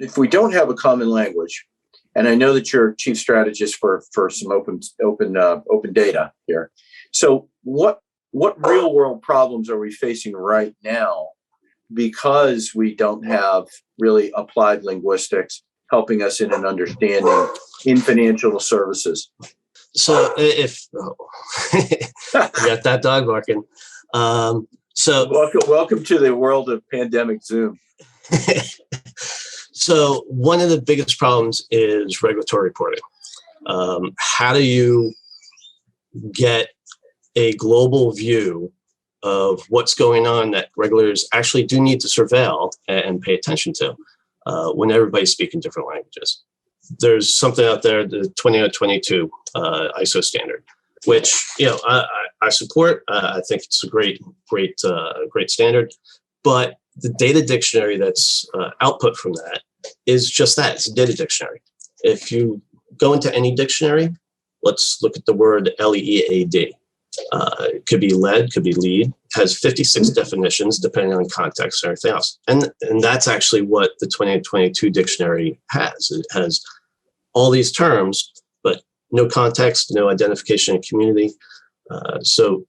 if we don't have a common language, and I know that you're chief strategist for some open data here. So what real world problems are we facing right now because we don't have really applied linguistics helping us in an understanding in financial services? So if you got that dog barking. So welcome to the world of pandemic Zoom. So one of the biggest problems is regulatory reporting. How do you get a global view of what's going on that regulators actually do need to surveil and pay attention to when everybody's speaking different languages? There's something out there, the 2022 ISO standard, which I support. I think it's a great standard. But the data dictionary that's output from that is just that. It's a data dictionary. If you go into any dictionary, let's look at the word LEAD. It could be lead, could be lead. It has 56 definitions depending on context and everything else. And that's actually what the 2022 dictionary has. It has all these terms, but no context, no identification of community. So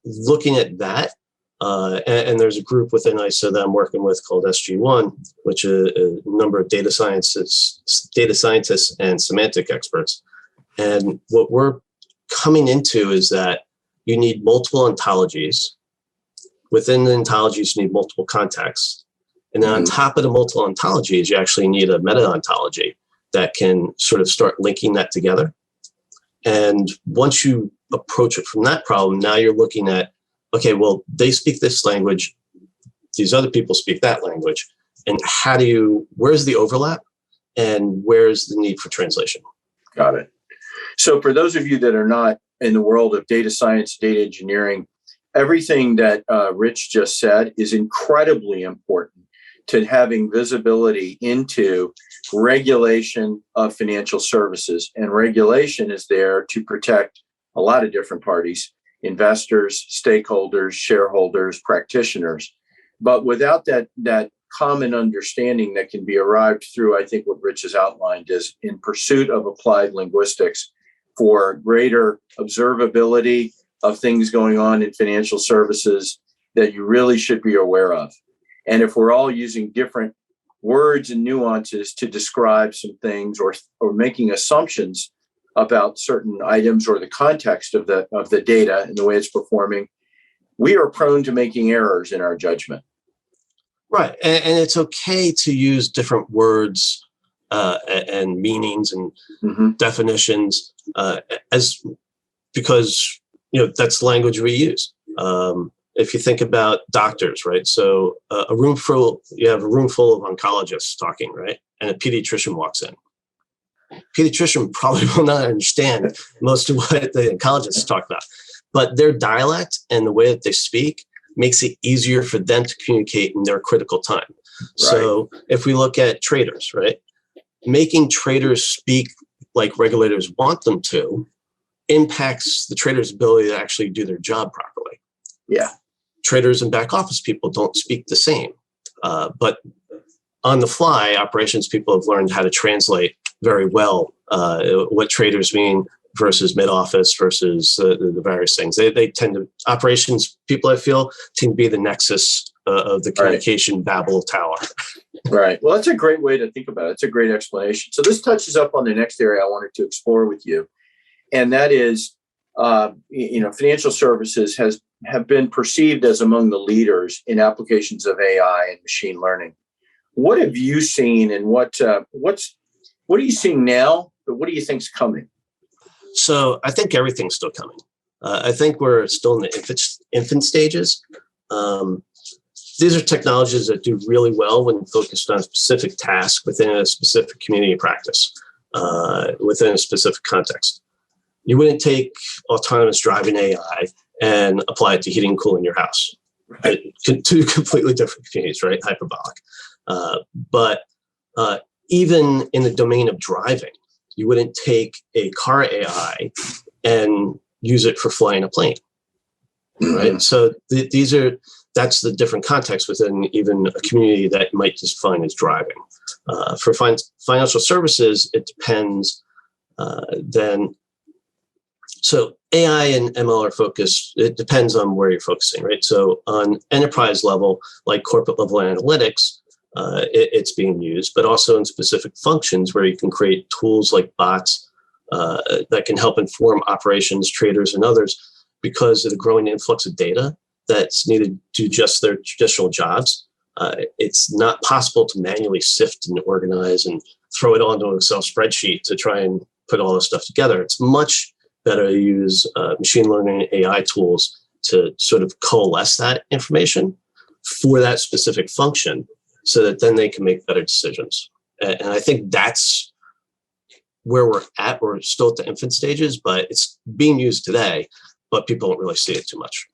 looking at that, and there's a group within ISO that I'm working with called SG1, which is a number of data scientists and semantic experts. And what we're coming into is that you need multiple ontologies. Within the ontologies, you need multiple contexts. And then on top of the multiple ontologies, you actually need a meta-ontology that can sort of start linking that together. And once you approach it from that problem, now you're looking at, okay, well, they speak this language, these other people speak that language, and where's the overlap and where's the need for translation? Got it. So for those of you that are not in the world of data science, data engineering, everything that Rich just said is incredibly important to having visibility into regulation of financial services. And regulation is there to protect a lot of different parties: investors, stakeholders, shareholders, practitioners. But without that common understanding that can be arrived through, I think what Rich has outlined is in pursuit of applied linguistics for greater observability of things going on in financial services that you really should be aware of. And if we're all using different words and nuances to describe some things or making assumptions about certain items or the context of the data and the way it's performing, we are prone to making errors in our judgment. Right. And it's okay to use different words and meanings and definitions because that's the language we use. If you think about doctors, right? So you have a room full of oncologists talking, right? And a pediatrician walks in. Pediatrician probably will not understand most of what the oncologists talk about, but their dialect and the way that they speak makes it easier for them to communicate in their critical time. Right. So if we look at traders, right? Making traders speak like regulators want them to impacts the trader's ability to actually do their job properly. Yeah. Traders and back office people don't speak the same, but on the fly, operations people have learned how to translate very well what traders mean versus mid office versus the various things. They tend to, operations people, I feel, tend to be the nexus of the communication Babel tower. Right. Well, that's a great way to think about it. It's a great explanation. So this touches up on the next area I wanted to explore with you, and that is, financial services have been perceived as among the leaders in applications of AI and machine learning. What have you seen, and what are you seeing now? But what do you think's coming? So I think everything's still coming. I think we're still in the infant stages. These are technologies that do really well when focused on a specific task within a specific community practice, within a specific context. You wouldn't take autonomous driving AI and apply it to heating and cooling your house. Right. Two completely different communities, right? Hyperbolic. But even in the domain of driving, you wouldn't take a car AI and use it for flying a plane, right? So these are that's the different context within even a community that you might just find as driving. For financial services, it depends then. So AI and ML are focused, it depends on where you're focusing, right? So on enterprise level, like corporate level analytics, it's being used, but also in specific functions where you can create tools like bots that can help inform operations, traders, and others because of the growing influx of data that's needed to do just their traditional jobs. It's not possible to manually sift and organize and throw it onto an Excel spreadsheet to try and put all this stuff together. It's much better to use machine learning and AI tools to sort of coalesce that information for that specific function so that then they can make better decisions. And I think that's where we're at. We're still at the infant stages, but it's being used today, but people don't really see it too much.